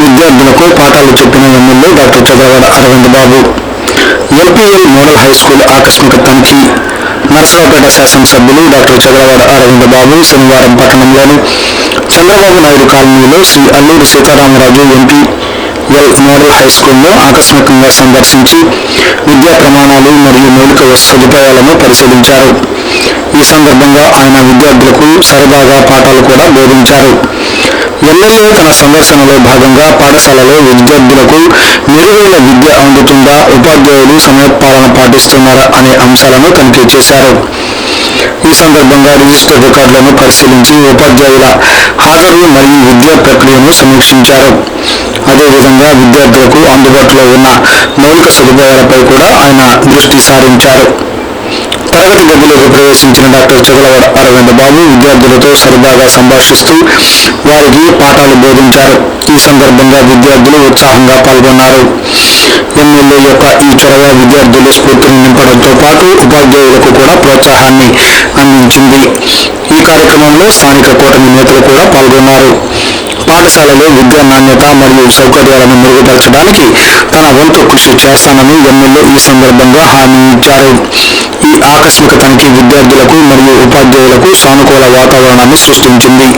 విద్యార్థులకు పాఠాలు చెప్పిన ఎమ్మెల్యే డాక్టర్ చదలవాడ అరవింద్ బాబు. ఎంపీఎల్ మోడల్ హై స్కూల్ ఆకస్మిక తనిఖీ. నరసరావుపేట శాసనసభ్యులు డాక్టర్ చదలవాడ అరవింద్ బాబు శనివారం పట్టణంలోని చంద్రబాబు నాయుడు కాలనీలో Shri Alluri Sitaramaraju MPL model high స్కూల్లో ఆకస్మికంగా సందర్శించి విద్యా ప్రమాణాలు మరియు మౌలిక సదుపాయాలను పరిశీలించారు. ఈ సందర్భంగా ఆయన విద్యార్థులకు సరదాగా పాఠాలు కూడా బోధించారు. ఎమ్మెల్యే తన సందర్శనలో భాగంగా పాఠశాలలో విద్యార్థులకు మెరుగైన విద్య అందుతుందా, ఉపాధ్యాయులు సమయపాలన పాటిస్తున్నారా అనే అంశాలను తనిఖీ చేశారు. ఈ సందర్భంగా రిజిస్టర్ రికార్డులను పరిశీలించి ఉపాధ్యాయుల హాజరు మరియు విద్యా ప్రక్రియను సమీక్షించారు. అదేవిధంగా విద్యార్థులకు అందుబాటులో ఉన్న మౌలిక సదుపాయాలపై కూడా ఆయన దృష్టి సారించారు. తరగతి గదిలోకి ప్రవేశించిన డాక్టర్ చదలవాడ అరవింద్ బాబు విద్యార్థులతో సరదాగా సంభాషిస్తూ వారికి పాఠాలు బోధించారు. ఈ సందర్భంగా విద్యార్థులు ఉత్సాహంగా పాల్గొన్నారు. ఎమ్మెల్యే యొక్క ఈ చొరవ విద్యార్థులు స్ఫూర్తిని నింపడంతో పాటు ఉపాధ్యాయులకు కూడా ప్రోత్సాహాన్ని అందించింది. ఈ కార్యక్రమంలో స్థానిక కూటమి నేతలు కూడా పాల్గొన్నారు. పాఠశాలలో విద్యా నాణ్యత మరియు సౌకర్యాలను మెరుగుపరచడానికి తన వంతు కృషి చేస్తానని ఎమ్మెల్యే ఈ సందర్భంగా హామీ ఇచ్చారు. ఈ ఆకస్మిక తనిఖీ విద్యార్థులకు మరియు ఉపాధ్యాయులకు సానుకూల వాతావరణాన్ని సృష్టించింది.